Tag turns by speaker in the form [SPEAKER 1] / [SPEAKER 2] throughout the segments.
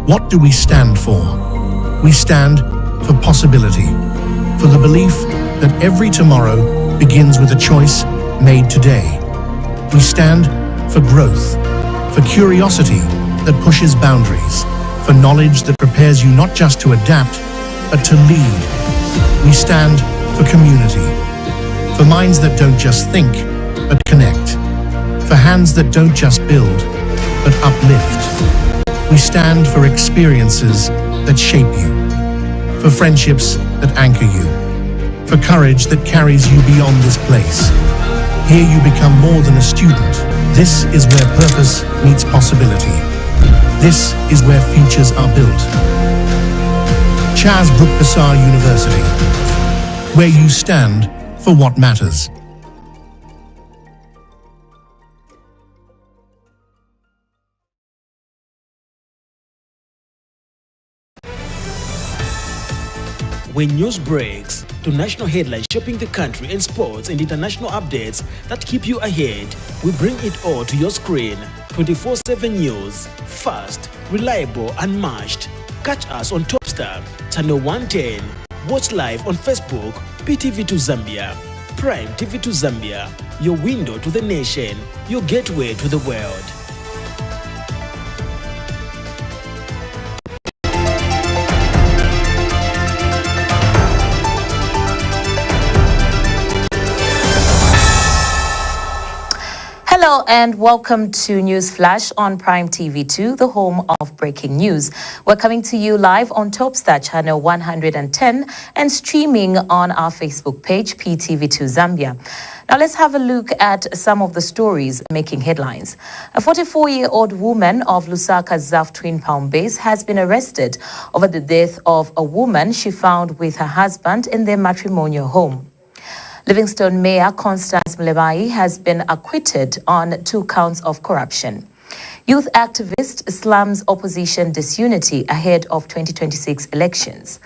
[SPEAKER 1] What do we stand for? We stand for possibility, for the belief that every tomorrow begins with a choice made today. We stand for growth, for curiosity that pushes boundaries, for knowledge that prepares you not just to adapt, but to lead. We stand for community, for minds that don't just think, but connect, for hands that don't just build, but uplift. We stand for experiences that shape you, for friendships that anchor you, for courage that carries you beyond this place. Here you become more than a student. This is where purpose meets possibility. This is where futures are built. Charles Brook Bassar University, where you stand for what matters.
[SPEAKER 2] When news breaks, to national headlines shaping the country and sports and international updates that keep you ahead, we bring it all to your screen. 24/7 news, fast, reliable, unmatched. Catch us on Topstar, channel 110. Watch live on Facebook, Ptv2 Zambia. Prime TV2 Zambia, your window to the nation, your gateway to the world.
[SPEAKER 3] Hello and welcome to News Flash on Prime TV2, the home of breaking news. We're coming to you live on Topstar channel 110 and streaming on our Facebook page, Ptv2 Zambia. Now let's have a look at some of the stories making headlines. A 44-year-old woman of Lusaka's Zaf Twin Palm Base has been arrested over the death of a woman she found with her husband in their matrimonial home. Livingstone Mayor Constance Mlebai has been acquitted on 2 counts of corruption. Youth activist slams opposition disunity ahead of 2026 elections.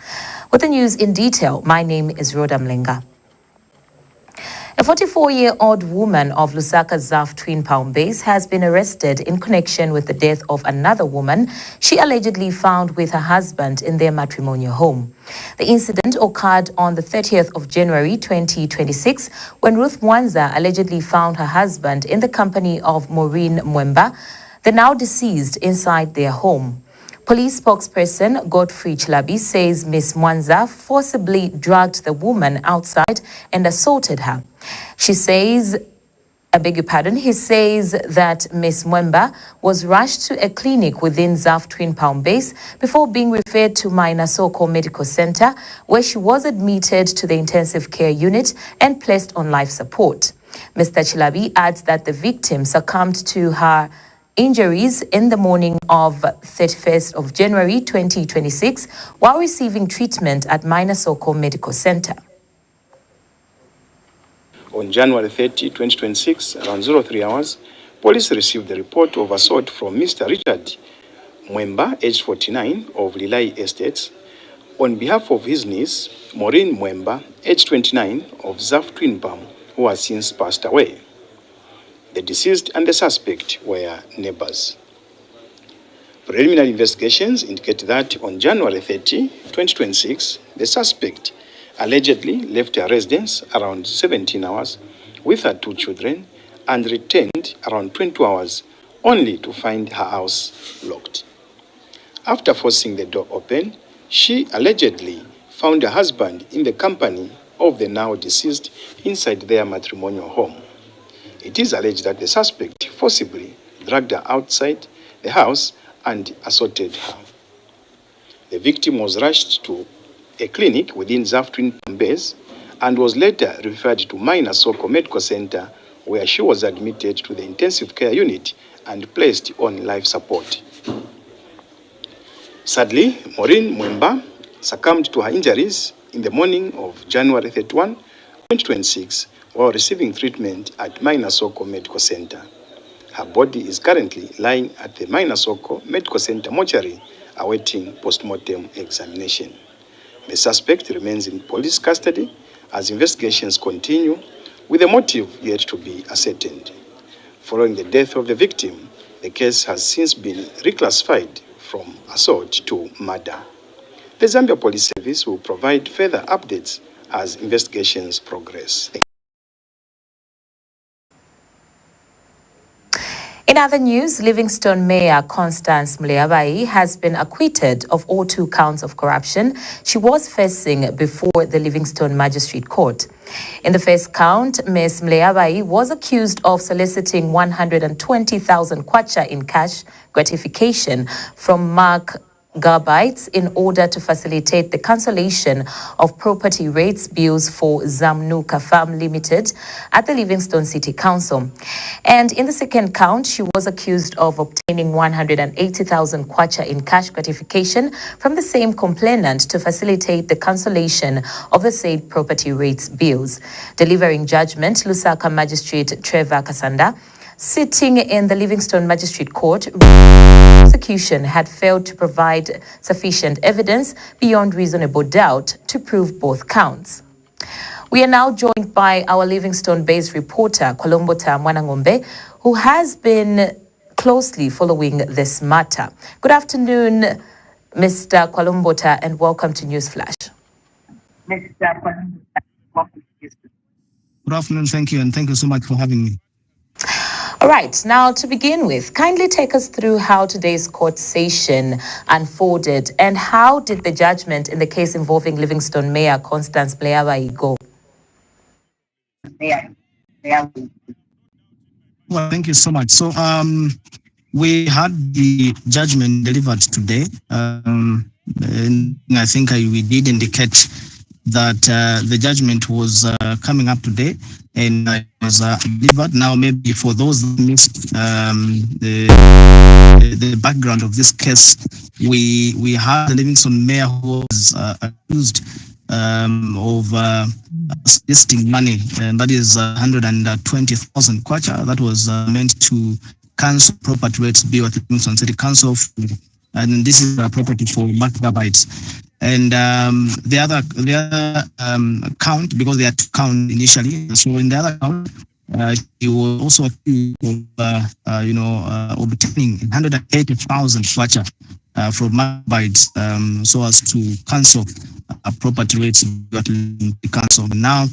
[SPEAKER 3] With the news in detail, my name is Rhoda Mlenga. A 44-year-old woman of Lusaka's Zaf Twin Palm Base has been arrested in connection with the death of another woman she allegedly found with her husband in their matrimonial home. The incident occurred on the 30th of January 2026 when Ruth Mwanza allegedly found her husband in the company of Maureen Mwemba, the now deceased, inside their home. Police spokesperson Godfrey Chilabi says Ms. Mwanza forcibly dragged the woman outside and assaulted her. He says that Ms. Mwemba was rushed to a clinic within Zaf Twin Palm Base before being referred to Mainasoko Medical Center, where she was admitted to the intensive care unit and placed on life support. Mr. Chilabi adds that the victim succumbed to her injuries in the morning of 31st of January 2026 while receiving treatment at Mainasoko Medical Center.
[SPEAKER 4] On January 30, 2026, around 03 hours, police received the report of assault from Mr. Richard Mwemba, aged 49, of Lilai Estates, on behalf of his niece, Maureen Mwemba, aged 29, of Zaf Twin Palm, who has since passed away. The deceased and the suspect were neighbors. Preliminary investigations indicate that on January 30, 2026, the suspect allegedly left her residence around 17 hours with her 2 children and returned around 22 hours only to find her house locked. After forcing the door open, she allegedly found her husband in the company of the now deceased inside their matrimonial home. It is alleged that the suspect forcibly dragged her outside the house and assaulted her. The victim was rushed to a clinic within Zaf Twin Palm Base and was later referred to Mainasoko Medical Center, where she was admitted to the intensive care unit and placed on life support. Sadly, Maureen Mwemba succumbed to her injuries in the morning of January 31, 2026, while receiving treatment at Mainasoko Medical Center. Her body is currently lying at the Mainasoko Medical Center mortuary awaiting post-mortem examination. The suspect remains in police custody as investigations continue, with the motive yet to be ascertained. Following the death of the victim, the case has since been reclassified from assault to murder. The Zambia Police Service will provide further updates as investigations progress.
[SPEAKER 3] In other news, Livingstone Mayor Constance Mleabai has been acquitted of all 2 counts of corruption she was facing before the Livingstone Magistrate Court. In the first count, Ms. Mleabai was accused of soliciting 120,000 kwacha in cash gratification from Mark Garbites in order to facilitate the cancellation of property rates bills for Zamnuka Farm Limited at the Livingstone City Council. And in the second count, she was accused of obtaining 180,000 kwacha in cash gratification from the same complainant to facilitate the cancellation of the said property rates bills. Delivering judgment, Lusaka Magistrate Trevor Kasanda, sitting in the Livingstone Magistrate Court, the prosecution had failed to provide sufficient evidence beyond reasonable doubt to prove both counts. We are now joined by our Livingstone-based reporter, Kolombota Mwanangombe, who has been closely following this matter. Good afternoon, Mr. Kolombota, and welcome to Newsflash.
[SPEAKER 5] Good afternoon, thank you, and thank you so much for having me.
[SPEAKER 3] All right, now to begin with, kindly take us through how today's court session unfolded and how did the judgment in the case involving Livingstone Mayor Constance Mleabai go?
[SPEAKER 5] Well, thank you so much. So we had the judgment delivered today. And I think we did indicate that the judgment was coming up today and it was delivered. Now, maybe for those that missed the background of this case, we had the Livingstone mayor who was accused of soliciting money, and that is 120,000 kwacha. That was meant to cancel property rates bill at the Livingstone City Council, and this is a property for Mark Garbites. And the other count, because they had to count initially, so in the other count, he was also accused of, obtaining 180,000 kwacha from Mark Garbites, so as to cancel property rates at the council. Now,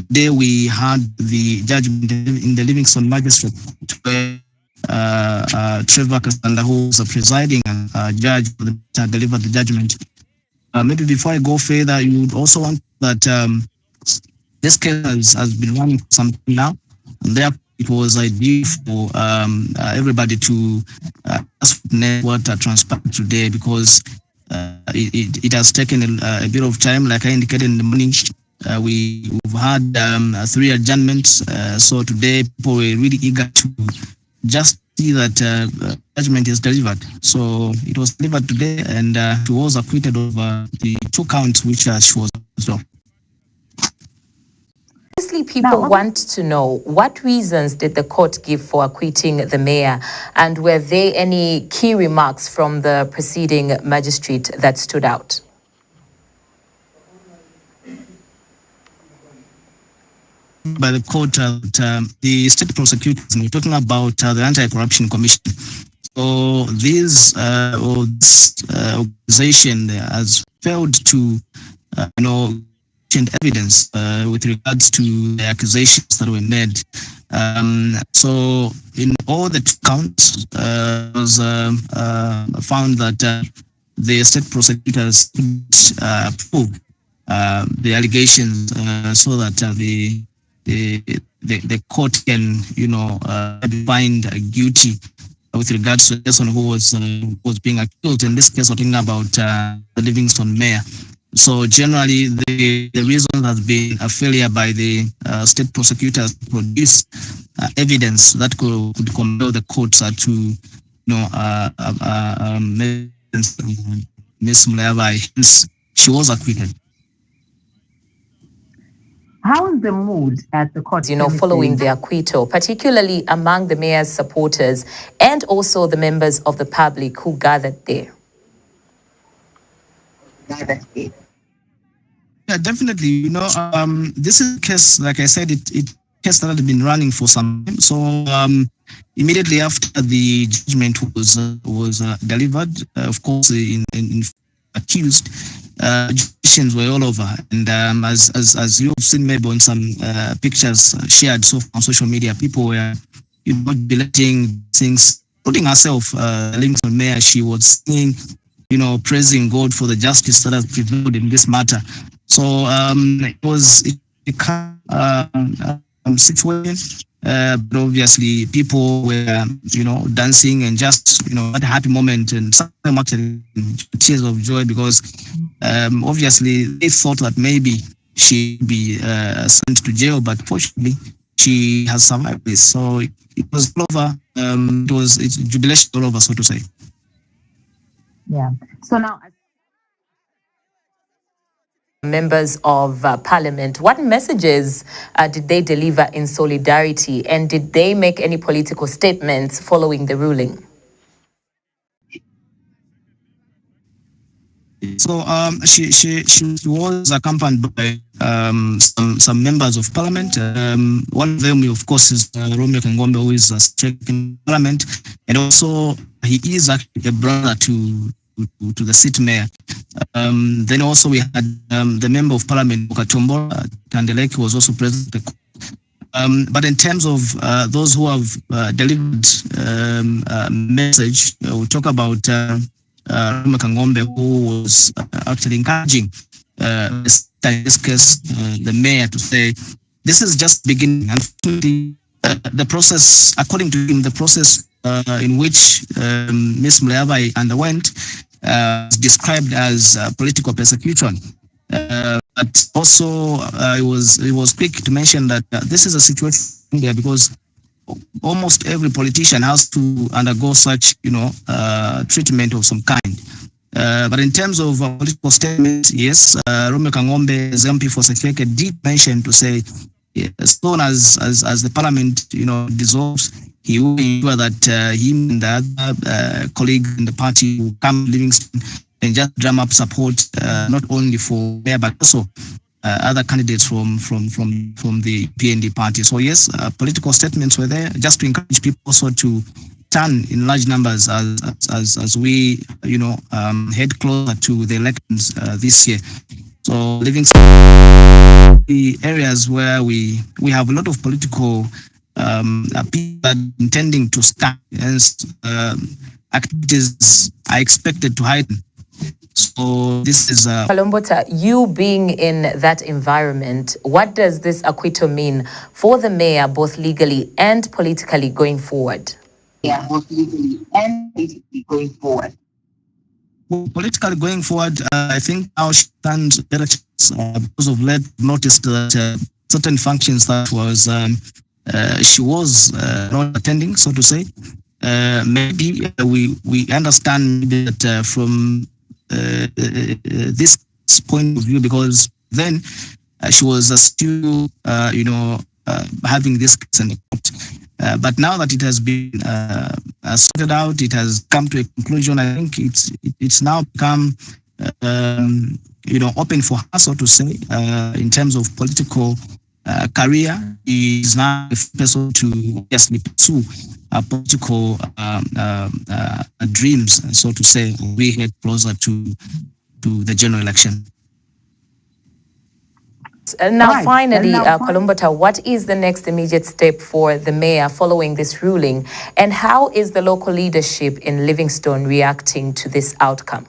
[SPEAKER 5] today we had the judgment in the Livingstone Magistrate, Trevor Kasanda, who was a presiding judge, delivered the judgment. Maybe before I go further, you would also want that this case has been running for some time now, and therefore it was ideal for everybody to net what transpired today, because it has taken a bit of time. Like I indicated in the morning, we've had 3 adjournments. So today people were really eager to just see that judgment is delivered. So it was delivered today, and she was acquitted of the 2 counts which she was accused of.
[SPEAKER 3] Obviously, people want to know what reasons did the court give for acquitting the mayor, and were there any key remarks from the preceding magistrate that stood out?
[SPEAKER 5] By the court, the state prosecutors, and we're talking about the Anti-Corruption Commission. So this organization has failed to, evidence with regards to the accusations that were made. So in all the 2 counts, it was found that the state prosecutors could prove the allegations so that the court can, find guilty with regards to the person who was being accused. In this case, we're talking about the Livingstone mayor. So generally, the reason has been a failure by the state prosecutors to produce evidence that could compel the courts to, Ms. Mleabai. Hence, she was acquitted.
[SPEAKER 3] How is the mood at the court, following the acquittal, particularly among the mayor's supporters and also the members of the public who gathered there?
[SPEAKER 5] Yeah, definitely. This is a case, like I said, it case that had been running for some time. So immediately after the judgment was delivered, of course, in accused, accusations were all over, and as you've seen maybe on some pictures shared so on social media, people were deleting things, including herself, Livingston Mayor. She was singing, praising God for the justice that has prevailed in this matter. So it was situation, but obviously people were, dancing and just, at a happy moment, and some actually tears of joy because obviously they thought that maybe she'd be sent to jail, but fortunately she has survived this. So it was all over. It's jubilation all over, so to say.
[SPEAKER 3] Yeah. So now, members of parliament, what messages did they deliver in solidarity, and did they make any political statements following the ruling?
[SPEAKER 5] So she was accompanied by some members of parliament. One of them, of course, is Romeo Kangombe, who is in parliament, and also he is actually a brother to the city mayor. Then also we had the member of parliament, Katombo Tandeleki, was also present. But in terms of those who have delivered message, we'll talk about Romeo Kangombe, who was actually encouraging in this case the mayor to say this is just beginning. Unfortunately, the process, according to him, the process in which Ms. Mleava underwent is described as political persecution. But also, he was quick to mention that this is a situation there because almost every politician has to undergo such, treatment of some kind. But in terms of political statements, yes, Romeo Kangombe's MP for Sekeke did mention to say, as soon as the parliament, dissolves, he will ensure that him and the other colleagues in the party will come to Livingston and just drum up support, not only for mayor but also other candidates from the PND party. So yes, political statements were there just to encourage people also to turn in large numbers as we head closer to the elections this year. So Livingston, the areas where we have a lot of political people intending to stand against activities are expected to heighten. So this is
[SPEAKER 3] Kalombota, you being in that environment, what does this acquittal mean for the mayor, both legally and politically going forward?
[SPEAKER 5] Yeah, both legally and politically going forward. Well, politically going forward, I think now she stands better chance because of late noticed that certain functions that was she was not attending, so to say. Maybe we understand that from this point of view, because then she was still having this case in court. But now that it has been sorted out, it has come to a conclusion. I think it's now become open for her, so to say, in terms of political career. He is now a person to obviously pursue political dreams, so to say. We head closer to the general election.
[SPEAKER 3] Now, finally, Kalombota, what is the next immediate step for the mayor following this ruling, and how is the local leadership in Livingstone reacting to this outcome?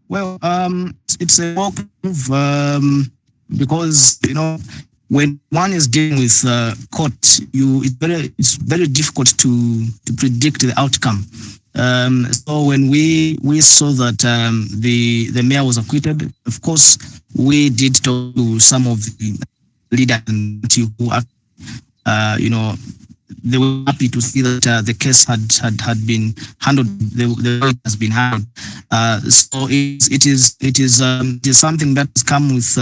[SPEAKER 5] Well, it's a welcome move because when one is dealing with court, it's very difficult to predict the outcome. So when we saw that the mayor was acquitted, of course we did talk to some of the leaders who they were happy to see that the case had been handled. The way it has been handled. So it is something that has come with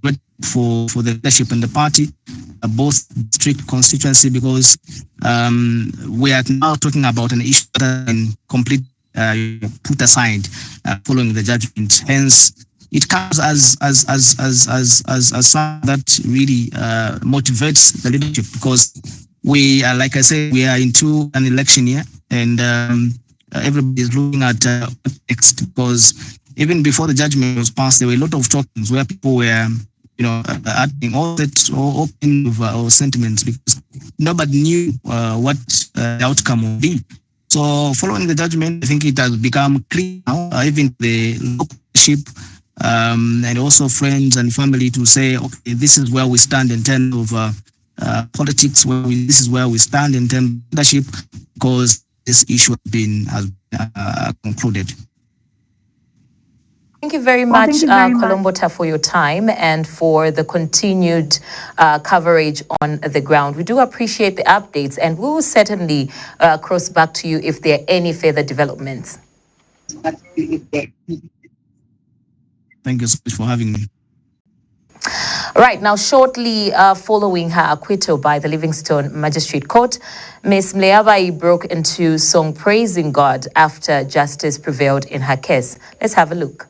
[SPEAKER 5] great for the leadership and the party, both strict constituency, because we are now talking about an issue that has been completely put aside following the judgment. Hence, it comes as something that really motivates the leadership, because we are, like I said, we are into an election year, and everybody is looking at what next, because even before the judgment was passed, there were a lot of talkings where people were, adding all that all kind of sentiments, because nobody knew what the outcome would be. So following the judgment, I think it has become clear now, even the local leadership and also friends and family, to say, okay, this is where we stand in terms of politics. This is where we stand in terms of leadership, because this issue has been concluded.
[SPEAKER 3] Thank you very much, Kolombota, for your time and for the continued coverage on the ground. We do appreciate the updates, and we will certainly cross back to you if there are any further developments.
[SPEAKER 5] Thank you so much for having me.
[SPEAKER 3] Right, now shortly following her acquittal by the Livingstone Magistrate Court, Ms. Mleabai broke into song praising God after justice prevailed in her case. Let's have a look.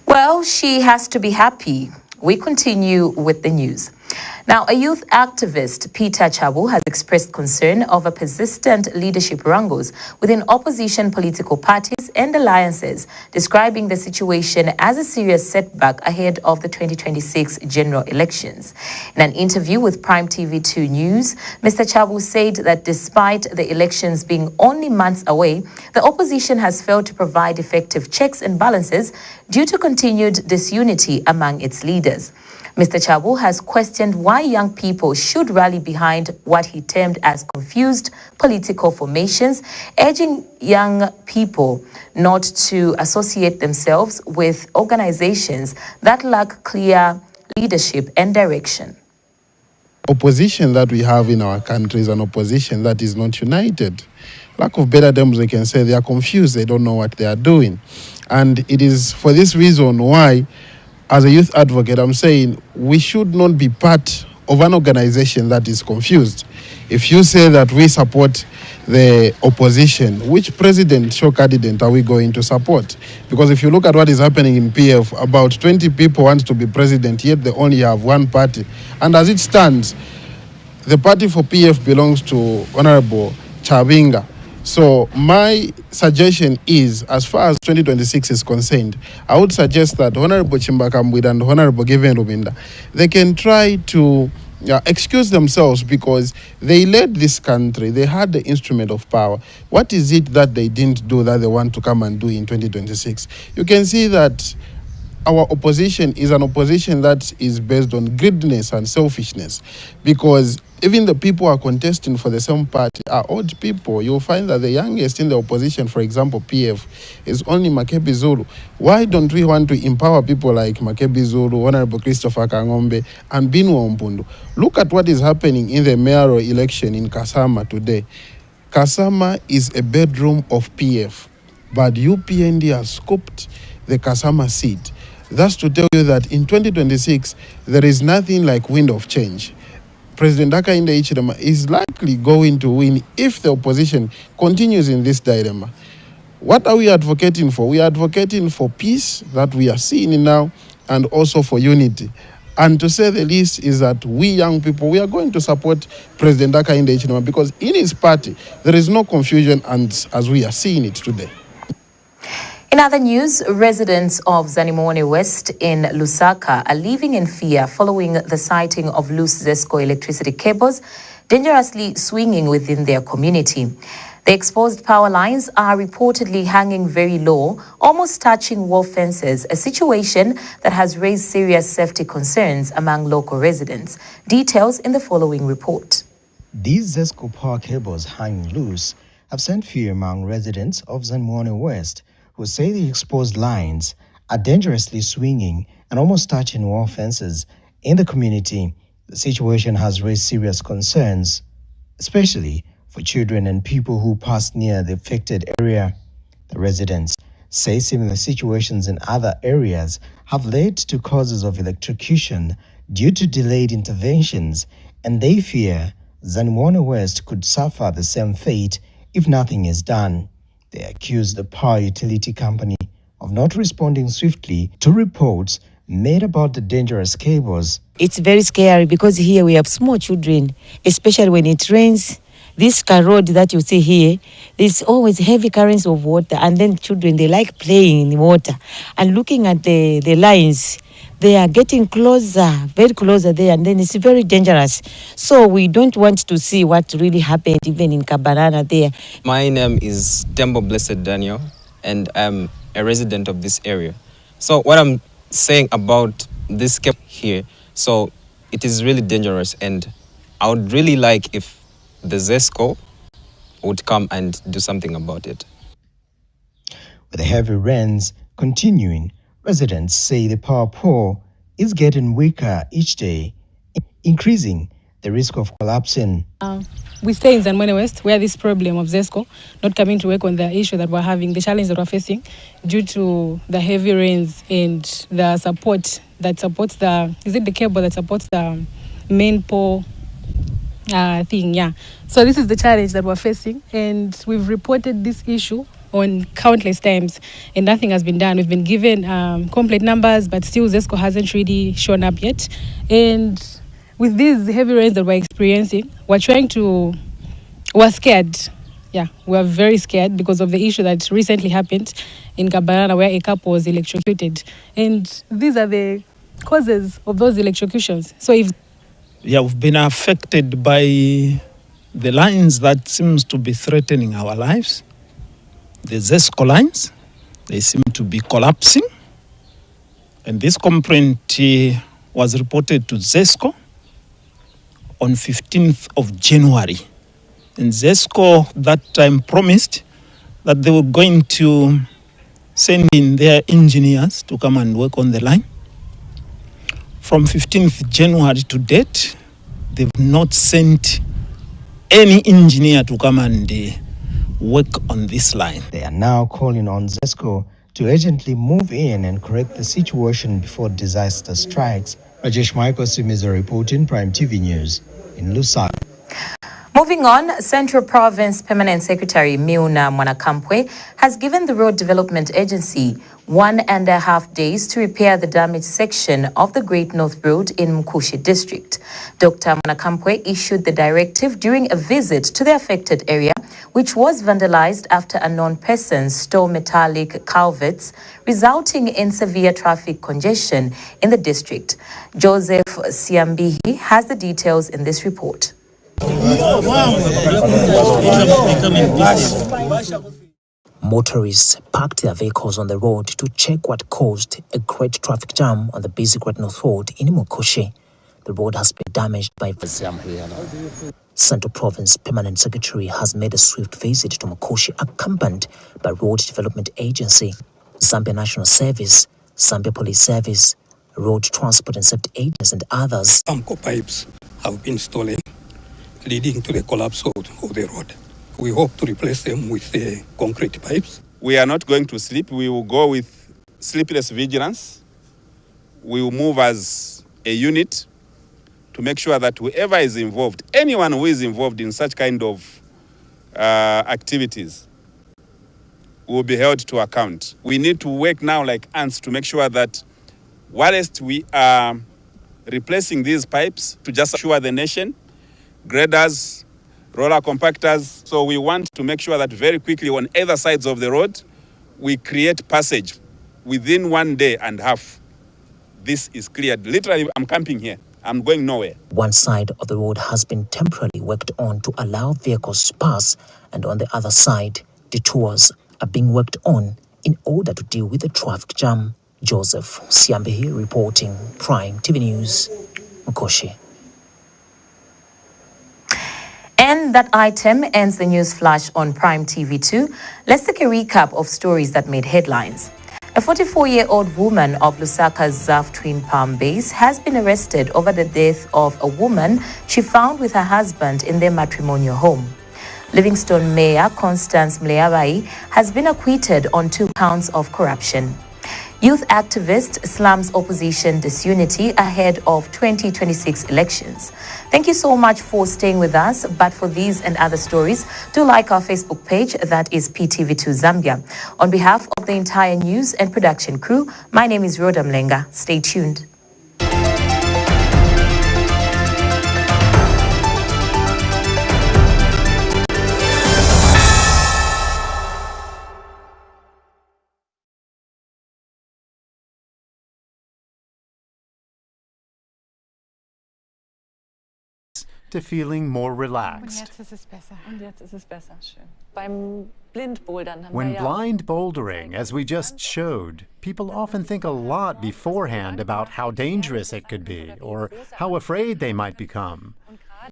[SPEAKER 3] Well, she has to be happy. We continue with the news. Now, a youth activist, Peter Chabu, has expressed concern over persistent leadership wrangles within opposition political parties and alliances, describing the situation as a serious setback ahead of the 2026 general elections. In an interview with Prime TV2 News, Mr. Chabu said that despite the elections being only months away, the opposition has failed to provide effective checks and balances due to continued disunity among its leaders. Mr. Chabu has questioned why young people should rally behind what he termed as confused political formations, urging young people not to associate themselves with organizations that lack clear leadership and direction.
[SPEAKER 6] Opposition that we have in our country is an opposition that is not united. Lack of better terms, they can say they are confused, they don't know what they are doing. And it is for this reason why, as a youth advocate, I'm saying we should not be part of an organization that is confused. If you say that we support the opposition, which president or candidate are we going to support? Because if you look at what is happening in PF, about 20 people want to be president, yet they only have one party. And as it stands, the party for PF belongs to Honorable Chabinga. So my suggestion is, as far as 2026 is concerned, I would suggest that Honorable Chimbakambwida and Honorable Given Rubinda, they can try to excuse themselves, because they led this country, they had the instrument of power. What is it that they didn't do that they want to come and do in 2026? You can see that our opposition is an opposition that is based on greediness and selfishness, because even the people who are contesting for the same party are old people. You'll find that the youngest in the opposition, for example, PF, is only Makebi Zulu. Why don't we want to empower people like Makebi Zulu, Honorable Christopher Kangombe, and Binwa Mpundu? Look at what is happening in the mayoral election in Kasama today. Kasama is a bedroom of PF, but UPND has scooped the Kasama seat. That's to tell you that in 2026, there is nothing like wind of change. President Hakainde Hichilema is likely going to win if the opposition continues in this dilemma. What are we advocating for? We are advocating for peace that we are seeing now, and also for unity. And to say the least is that we young people, we are going to support President Hakainde Hichilema, because in his party, there is no confusion, and as we are seeing it today.
[SPEAKER 3] In other news, residents of Zanimone West in Lusaka are living in fear following the sighting of loose ZESCO electricity cables dangerously swinging within their community. The exposed power lines are reportedly hanging very low, almost touching wall fences, a situation that has raised serious safety concerns among local residents. Details in the following report.
[SPEAKER 7] These ZESCO power cables hanging loose have sent fear among residents of Zanimone West, who say the exposed lines are dangerously swinging and almost touching wall fences in the community. The situation has raised serious concerns, especially for children and people who pass near the affected area. The residents say similar situations in other areas have led to causes of electrocution due to delayed interventions, and they fear Zanimone West could suffer the same fate if nothing is done. They accuse the power utility company of not responding swiftly to reports made about the dangerous cables.
[SPEAKER 8] It's very scary because here we have small children, especially when it rains. This road that you see here, there's always heavy currents of water, and then children, they like playing in water. And looking at the lines, they are getting closer, very closer there, and then it's very dangerous. So we don't want to see what really happened even in Kabarana there.
[SPEAKER 9] My name is Tembo Blessed Daniel, and I'm a resident of this area. So what I'm saying about this cable here, so it is really dangerous, and I would really like if the ZESCO would come and do something about it.
[SPEAKER 7] With the heavy rains continuing, residents say the power pole is getting weaker each day, increasing the risk of collapsing.
[SPEAKER 10] We stay in Zanimone West, where this problem of ZESCO not coming to work on the issue that we're having, the challenge that we're facing due to the heavy rains and the support that supports the cable that supports the main pole thing, yeah. So this is the challenge that we're facing, and we've reported this issue on countless times, and nothing has been done. We've been given complete numbers, but still ZESCO hasn't really shown up yet. And with these heavy rains that we're experiencing, we're scared. Yeah, we're very scared because of the issue that recently happened in Kabarana, where a couple was electrocuted. And these are the causes of those electrocutions. So if
[SPEAKER 11] we've been affected by the lines that seems to be threatening our lives. The ZESCO lines, they seem to be collapsing. And this complaint was reported to ZESCO on 15th of January. And ZESCO that time promised that they were going to send in their engineers to come and work on the line. From 15th January to date, they've not sent any engineer to come and work on this line.
[SPEAKER 7] They are now calling on ZESCO to urgently move in and correct the situation before disaster strikes. Rajesh Michael Simiza reporting Prime TV News in Lusaka.
[SPEAKER 3] Moving on, Central Province Permanent Secretary Miuna Mwanakampwe has given the Road Development Agency 1.5 days to repair the damaged section of the Great North Road in Mkushi district. Dr. Mwanakampwe issued the directive during a visit to the affected area, which was vandalized after unknown persons stole metallic culverts, resulting in severe traffic congestion in the district. Joseph Siambihi has the details in this report.
[SPEAKER 12] Motorists parked their vehicles on the road to check what caused a great traffic jam on the busy Great North Road in Mukoshi. The road has been damaged by... Central Province Permanent Secretary has made a swift visit to Mukoshi, accompanied by Road Development Agency, Zambia National Service, Zambia Police Service, Road Transport and Safety Agents and others.
[SPEAKER 13] Some pipes have been stolen, leading to the collapse of the road. We hope to replace them with concrete pipes.
[SPEAKER 14] We are not going to sleep. We will go with sleepless vigilance. We will move as a unit to make sure that whoever is involved, anyone who is involved in such kind of activities, will be held to account. We need to work now like ants to make sure that whilst we are replacing these pipes, to just assure the nation, graders, roller compactors. So we want to make sure that very quickly on either sides of the road, we create passage within 1 day and a half. This is cleared. Literally, I'm camping here. I'm going nowhere.
[SPEAKER 12] One side of the road has been temporarily worked on to allow vehicles to pass, and on the other side, detours are being worked on in order to deal with the traffic jam. Joseph Siambehi reporting, Prime TV News, Mukoshi.
[SPEAKER 3] And that item ends the news flash on Prime TV2. Let's take a recap of stories that made headlines. A 44-year-old woman of Lusaka's Zaf Twin Palm base has been arrested over the death of a woman she found with her husband in their matrimonial home. Livingstone Mayor Constance Mleabai has been acquitted on 2 counts of corruption. Youth activist slams opposition disunity ahead of 2026 elections. Thank you so much for staying with us. But for these and other stories, do like our Facebook page, that is Ptv2 Zambia. On behalf of the entire news and production crew, my name is Rhoda Mlenga. Stay tuned.
[SPEAKER 15] To feeling more relaxed. When blind bouldering, as we just showed, people often think a lot beforehand about how dangerous it could be or how afraid they might become.